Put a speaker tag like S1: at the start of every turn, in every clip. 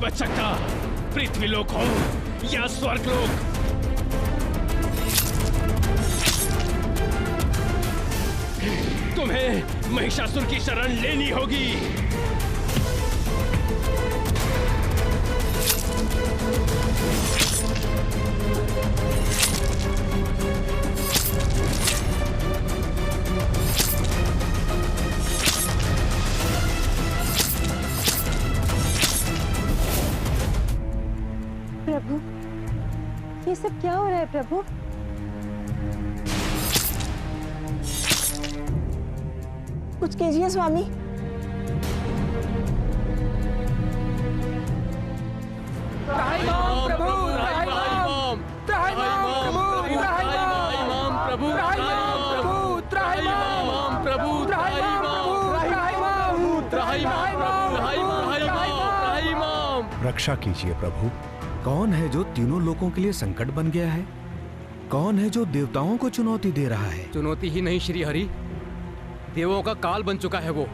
S1: बच सकता, पृथ्वीलोक हो या स्वर्गलोक। तुम्हें महिषासुर की शरण लेनी होगी।
S2: प्रभु, ये सब क्या हो रहा है प्रभु? कुछ कीजिए स्वामी।
S3: रक्षा कीजिए प्रभु। कौन है जो तीनों लोकों के लिए संकट बन गया है? कौन है जो देवताओं को चुनौती दे रहा है?
S4: चुनौती ही नहीं श्री हरि, देवों का काल बन चुका है वो।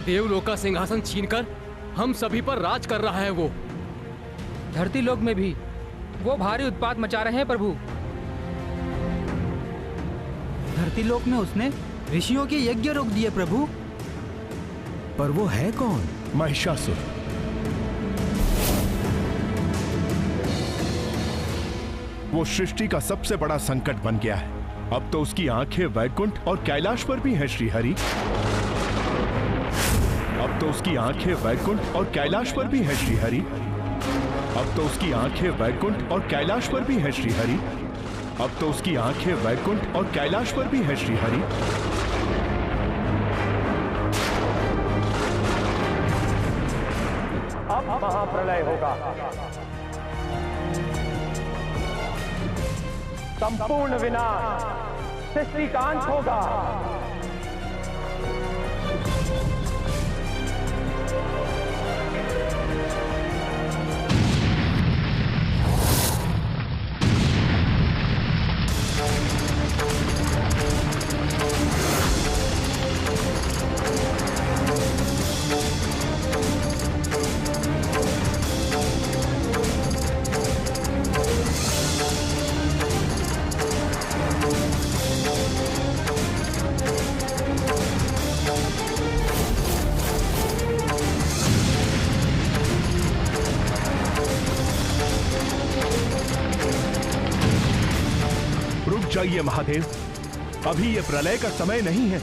S4: देवलोक का सिंहासन छीनकर हम सभी पर राज कर रहा है वो।
S5: धरती लोक में भी वो भारी उत्पात मचा रहे हैं प्रभु। धरती लोक में उसने ऋषियों के यज्ञ रोक दिए प्रभु।
S3: पर वो है कौन?
S6: महिषासुर। वो सृष्टि का सबसे बड़ा संकट बन गया है। अब तो उसकी आंखें वैकुंठ और कैलाश पर भी हैं श्रीहरि। अब तो उसकी आंखें वैकुंठ और कैलाश पर भी हैं श्रीहरि। अब तो उसकी आंखें वैकुंठ और कैलाश पर भी हैं श्रीहरि। अब तो उसकी आंखें वैकुंठ और कैलाश पर भी हैं श्रीहरि।
S7: अब महाप्रलय होगा। संपूर्ण विनाश, सृष्टि का अंत होगा।
S6: जाइए महादेव, अभी ये प्रलय का समय नहीं है।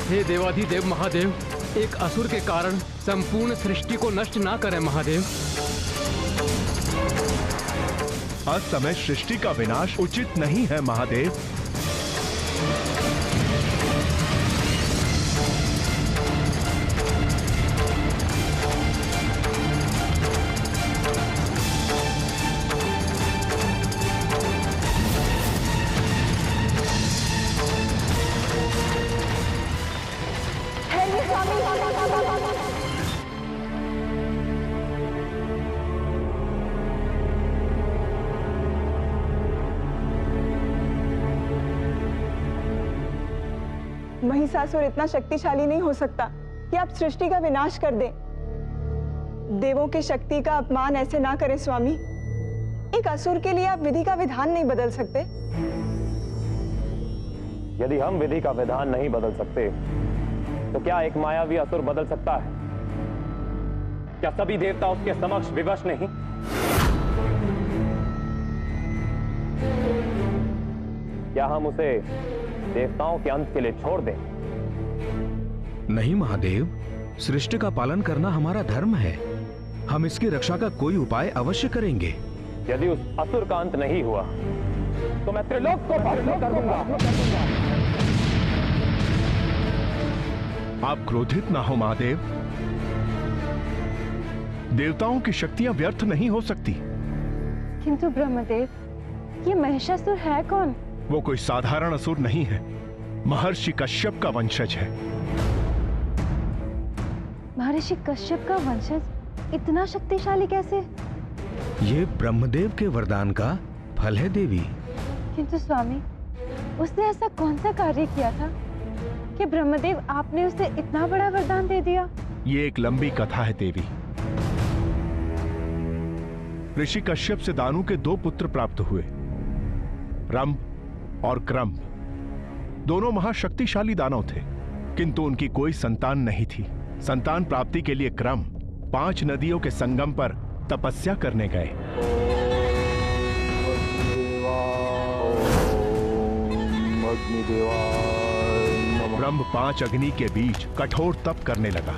S4: हे देवाधिदेव महादेव, एक असुर के कारण संपूर्ण सृष्टि को नष्ट ना करें महादेव।
S6: आज समय सृष्टि का विनाश उचित नहीं है महादेव।
S2: महिषासुर इतना शक्तिशाली नहीं हो सकता कि आप सृष्टि का विनाश कर दें। देवों की शक्ति का अपमान ऐसे ना करें स्वामी। एक असुर के लिए आप विधि का विधान नहीं बदल सकते।
S7: यदि हम विधि का विधान नहीं बदल सकते तो क्या एक मायावी असुर बदल सकता है? क्या सभी देवता उसके समक्ष विवश नहीं? क्या हम उसे देवताओं के अंत के लिए छोड़ दें?
S3: नहीं महादेव, सृष्टि का पालन करना हमारा धर्म है। हम इसकी रक्षा का कोई उपाय अवश्य करेंगे।
S7: यदि उस असुर का अंत नहीं हुआ तो मैं त्रिलोक को भस्म कर दूंगा।
S6: आप क्रोधित ना हो महादेव। देवताओं की शक्तियां व्यर्थ नहीं हो सकती।
S2: किंतु ब्रह्मदेव, ये महिषासुर है कौन?
S6: वो कोई साधारण असुर नहीं है, महर्षि कश्यप का वंशज है।
S8: महर्षि कश्यप का वंशज इतना शक्तिशाली कैसे?
S3: ये ब्रह्मदेव के वरदान का फल है देवी।
S8: किंतु स्वामी, उसने ऐसा कौन सा कार्य किया था कि ब्रह्मदेव आपने उसे इतना बड़ा वरदान दे दिया?
S6: ये एक लंबी कथा है देवी। ऋषि कश्यप से दानु के 2 पुत्र प्राप्त हुए, रंभ और क्रंभ। दोनों महाशक्तिशाली दानव थे, किंतु उनकी कोई संतान नहीं थी। संतान प्राप्ति के लिए क्रंभ 5 नदियों के संगम पर तपस्या करने गए। ब्रह्म 5 अग्नि के बीच कठोर तप करने लगा।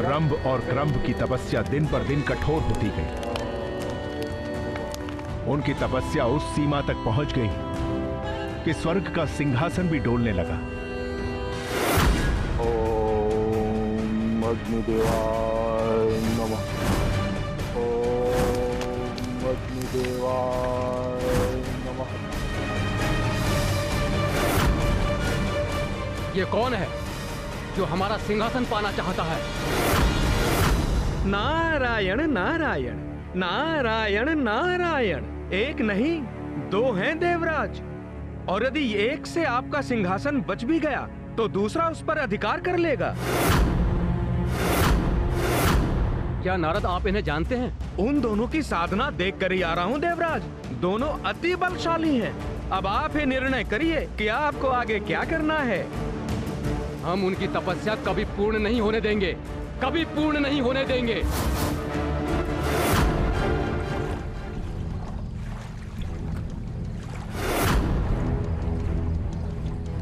S6: रंभ और क्रंभ की तपस्या दिन पर दिन कठोर होती गई। उनकी तपस्या उस सीमा तक पहुंच गई कि स्वर्ग का सिंहासन भी डोलने लगा। ओम अग्निदेवाय नमः। ओम अग्निदेवाय नमः।
S4: ये कौन है जो हमारा सिंहासन पाना चाहता है?
S9: नारायण नारायण नारायण नारायण। एक नहीं 2 हैं देवराज, और यदि एक से आपका सिंहासन बच भी गया तो दूसरा उस पर अधिकार कर लेगा।
S4: क्या नारद आप इन्हें जानते हैं?
S9: उन दोनों की साधना देख कर ही आ रहा हूँ देवराज। दोनों अति बलशाली हैं। अब आप ही निर्णय करिए कि आपको आगे क्या करना है।
S4: हम उनकी तपस्या कभी पूर्ण नहीं होने देंगे, कभी पूर्ण नहीं होने देंगे।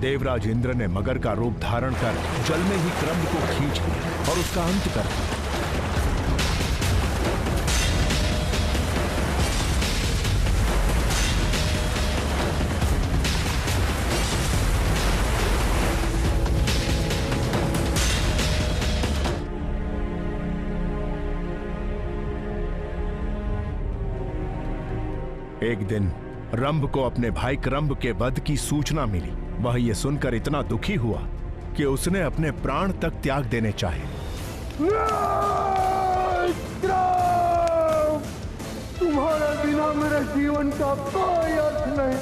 S6: देवराज इंद्र ने मगर का रूप धारण कर जल में ही क्रंभ को खींच लिया और उसका अंत कर दिया। एक दिन रंभ को अपने भाई क्रंभ के वध की सूचना मिली। वह ये सुनकर इतना दुखी हुआ कि उसने अपने प्राण तक त्याग देने चाहे।
S10: तुम्हारे बिना मेरे जीवन का कोई अर्थ नहीं।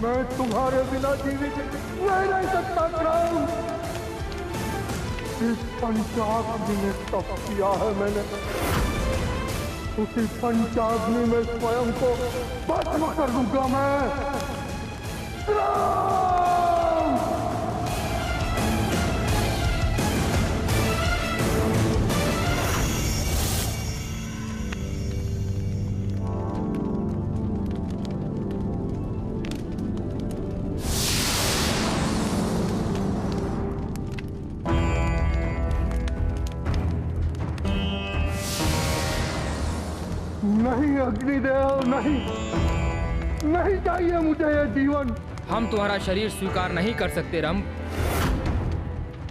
S10: मैं तुम्हारे बिना जीवित नहीं सकता क्रंभ। इस पंचाग्नि में तप किया है मैंने, उसी पंचाग्नि में स्वयं को भस्म कर दूंगा मैं। नहीं अग्निदेव, नहीं, नहीं चाहिए मुझे ये जीवन।
S5: हम तुम्हारा शरीर स्वीकार नहीं कर सकते रंभ।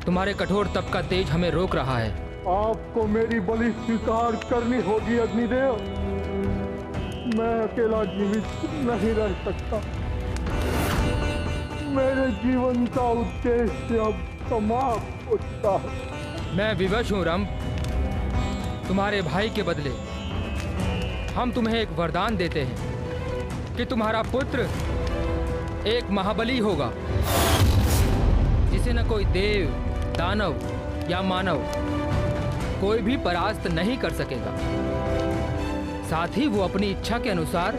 S5: तुम्हारे कठोर तप का तेज हमें रोक रहा है।
S10: आपको मेरी बलि स्वीकार करनी होगी अग्निदेव। मैं अकेला जीवित नहीं रह सकता। मेरे जीवन का उद्देश्य अब समाप्त हो चुका है।
S5: मैं विवश हूँ रंभ। तुम्हारे भाई के बदले हम तुम्हें एक वरदान देते हैं कि तुम्हारा पुत्र एक महाबली होगा, जिसे न कोई देव, दानव या मानव कोई भी परास्त नहीं कर सकेगा। साथ ही वो अपनी इच्छा के अनुसार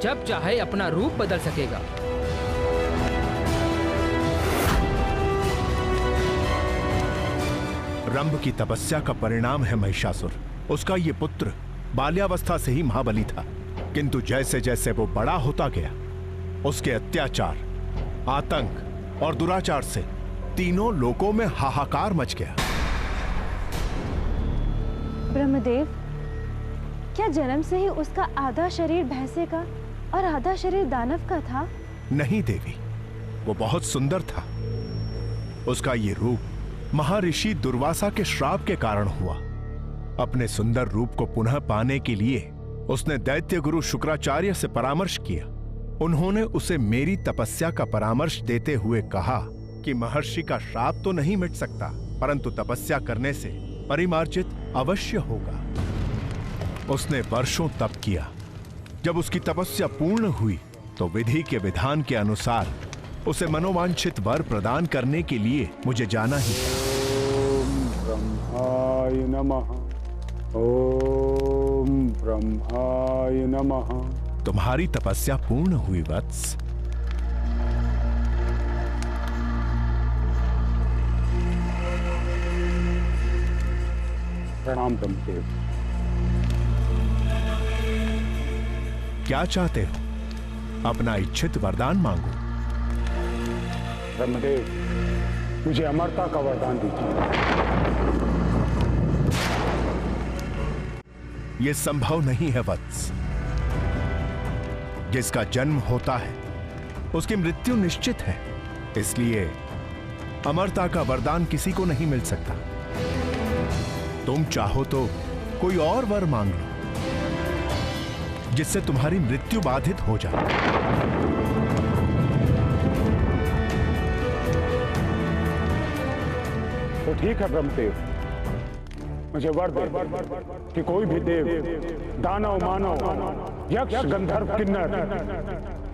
S5: जब चाहे अपना रूप बदल सकेगा।
S6: रंभ की तपस्या का परिणाम है महिषासुर। उसका ये पुत्र बाल्यावस्था से ही महाबली था, किंतु जैसे जैसे वो बड़ा होता गया, उसके अत्याचार, आतंक और दुराचार से तीनों लोकों में हाहाकार मच गया।
S8: ब्रह्मदेव, क्या जन्म से ही उसका आधा शरीर भैंसे का और आधा शरीर दानव का था?
S6: नहीं देवी, वो बहुत सुंदर था। उसका ये रूप महर्षि दुर्वासा के श्राप के कारण हुआ। अपने सुंदर रूप को पुनः पाने के लिए उसने दैत्य गुरु शुक्राचार्य से परामर्श किया। उन्होंने उसे मेरी तपस्या का परामर्श देते हुए कहा कि महर्षि का श्राप तो नहीं मिट सकता, परंतु तपस्या करने से परिमार्जित अवश्य होगा। उसने वर्षों तप किया। जब उसकी तपस्या पूर्ण हुई तो विधि के विधान के अनुसार उसे मनोवांछित वर प्रदान करने के लिए मुझे जाना ही था।
S10: ब्रह्माय नमः। ओम ब्रह्माय नमः।
S6: तुम्हारी तपस्या पूर्ण हुई वत्स।
S10: प्रणाम ब्रह्मदेव।
S6: क्या चाहते हो? अपना इच्छित वरदान मांगो।
S10: ब्रह्मदेव, मुझे अमरता का वरदान दीजिए।
S6: यह संभव नहीं है वत्स। जिसका जन्म होता है उसकी मृत्यु निश्चित है, इसलिए अमरता का वरदान किसी को नहीं मिल सकता। तुम चाहो तो कोई और वर मांग लो जिससे तुम्हारी मृत्यु बाधित हो जाए।
S10: तो ठीक है ब्रह्मदेव, मुझे वर दे कि कोई भी देव, दानव, मानव, यक्ष, गंधर्व, किन्नर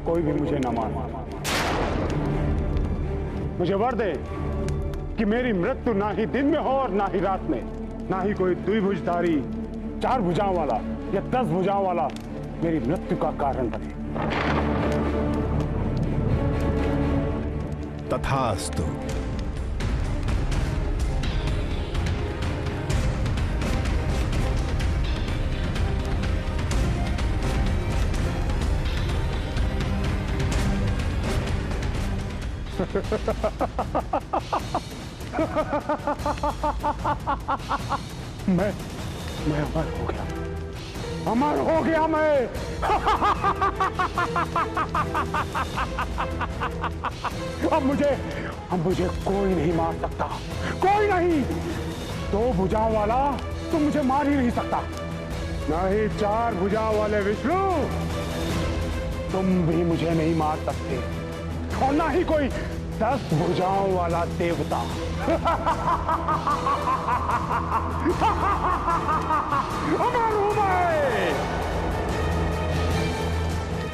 S10: कोई भी मुझे न माने। मुझे वर दे कि मेरी मृत्यु ना ही दिन में हो और ना ही रात में, ना ही कोई द्विभुजधारी 4 भुजाओं वाला या 10 भुजाओं वाला मेरी मृत्यु का कारण बने।
S6: तथास्तु।
S10: मैं अमर हो गया, अमर हो गया मैं। अब मुझे कोई नहीं मार सकता, कोई नहीं। 2 भुजाओं वाला तुम मुझे मार ही नहीं सकता, ना ही 4 भुजाओं वाले विष्णु तुम भी मुझे नहीं मार सकते, और ना ही कोई 10 भुजाओं वाला देवता। अमर हूं मैं।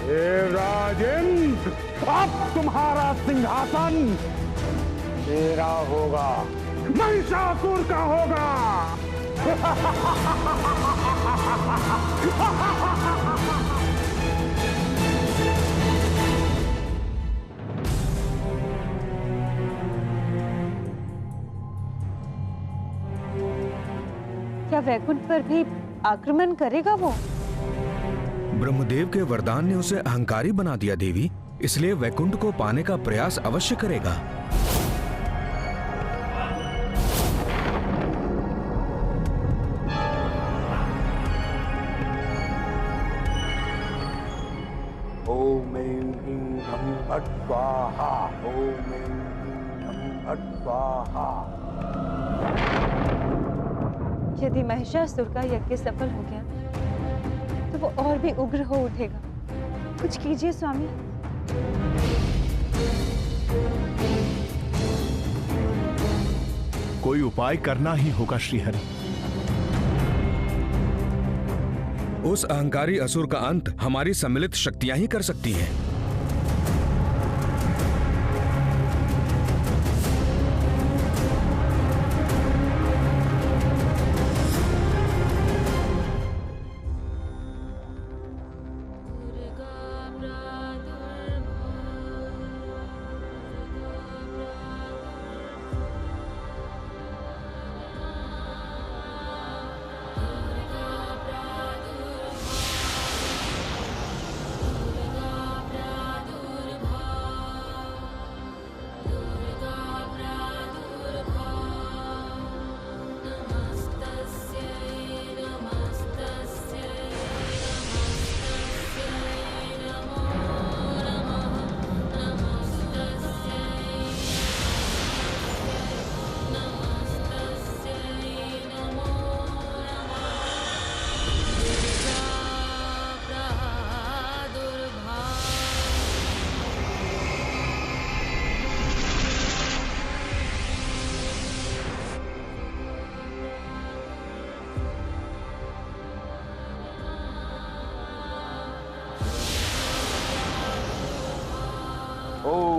S10: देवराजेंद्र, अब तुम्हारा सिंहासन मेरा होगा, महिषासुर का होगा।
S8: क्या वैकुंठ पर भी आक्रमण करेगा वो?
S3: ब्रह्मदेव के वरदान ने उसे अहंकारी बना दिया देवी, इसलिए वैकुंठ को पाने का प्रयास अवश्य करेगा।
S10: ओम ऐं ह्रीं ह्रं फट् स्वाहा। ओम ऐं ह्रीं ह्रं फट् स्वाहा।
S8: यदि महिषासुर का यज्ञ सफल हो गया तो वो और भी उग्र हो उठेगा। कुछ कीजिए स्वामी।
S6: कोई उपाय करना ही होगा श्रीहरि।
S3: उस अहंकारी असुर का अंत हमारी सम्मिलित शक्तियां ही कर सकती हैं।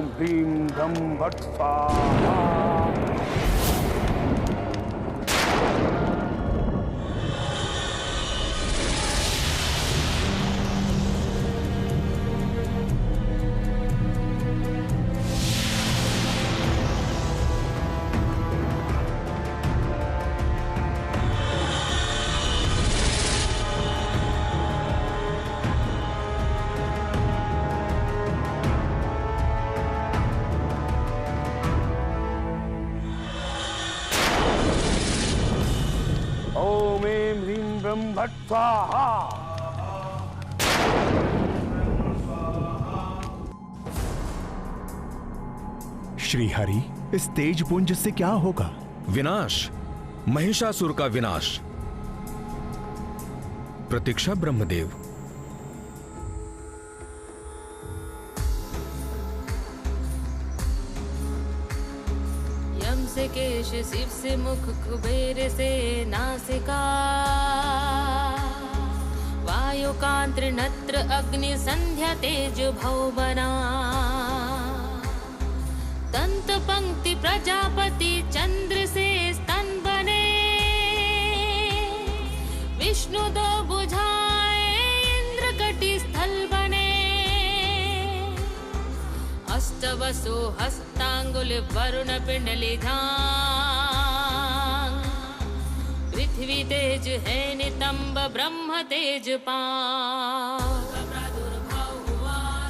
S10: ओम ह्रीं ब्रह्म भट स्वाहा। ओम ऐं ह्रीं ब्रह्म भट स्वाहा।
S6: श्रीहरि, इस तेज पुंज से क्या होगा?
S3: विनाश, महिषासुर का विनाश। प्रतीक्षा ब्रह्मदेव।
S11: यम से केश, शिव से मुख, कुबेर से नासिका, वायु कांत्र नत्र अग्नि संध्या तेज भौबना, दंत पंक्ति प्रजापति चंद्र से स्तन बने, विष्णु दो बुझाए इंद्र कटि स्थल बने, अष्टवसु हस्तांगुल वरुण पिंडली धांग, पृथ्वी तेज है नितंब ब्रह्म तेज पांव,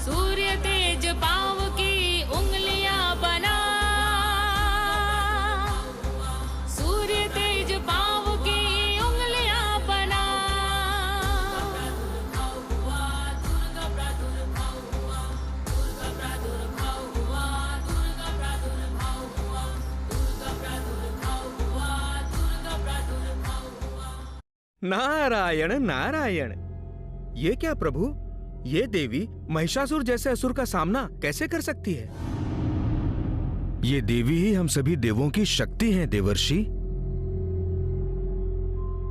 S11: सूर्य तेज पांव की उंगलियां बना, सूर्य तेज पांव की उंगलियां बना,
S9: नारायण नारायण। ये क्या प्रभु, ये देवी महिषासुर जैसे असुर का सामना कैसे कर सकती है?
S3: ये देवी ही हम सभी देवों की शक्ति हैं देवर्षि।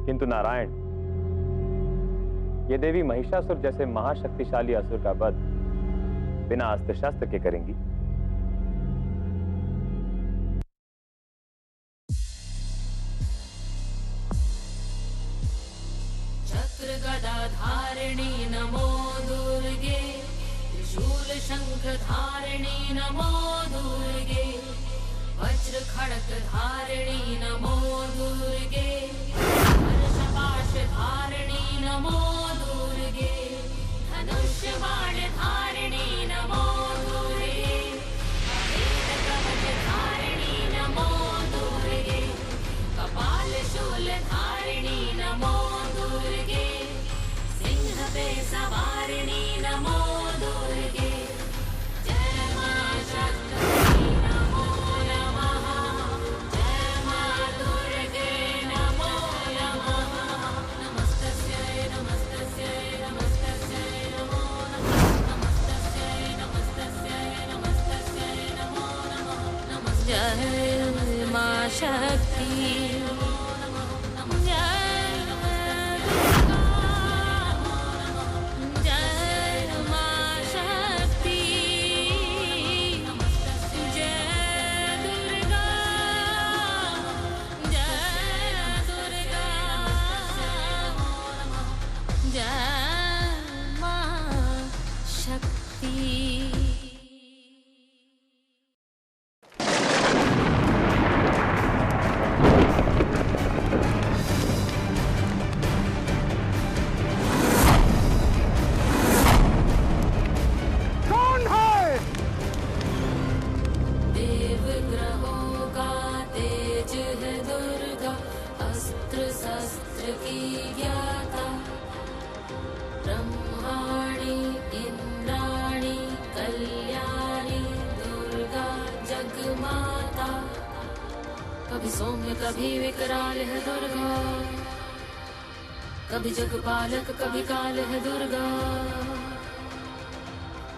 S7: किंतु नारायण, ये देवी महिषासुर जैसे महाशक्तिशाली असुर का वध बिना अस्त्र शस्त्र के करेंगी?
S11: चक्र गदा धारिणी नमो दुर्गे, त्रिशूल शंख धारिणी नमो दुर्गे, वज्र खड़क धारिणी नमो दुर्गे, हर्षपाश धारिणी नमो दुर्गे, धनुष्य बाण धारिणी नमो दुर्गे, अभेद कवच धारिणी नमो दुर्गे, कपाल शूल धारिणी नमो दुर्गे, सिंह पे सवारिणी नमो दुर्गे, जय मां शक्ति नमो नमः, जय मां दुर्गे नमो नमः, नमस्तस्यै नमस्तस्यै नमस्तस्यै नमो नमः, नमस्तस्यै नमस्तस्यै नमस्तस्यै नमो नमः, नमस्तस्यै जय मां शक्ति, कभी सौम्य कभी विकराल है दुर्गा, कभी जगपालक कभी काल है दुर्गा,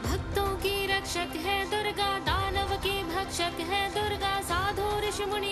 S11: भक्तों की रक्षक है दुर्गा, दानव की भक्षक है दुर्गा, साधु ऋषि मुनि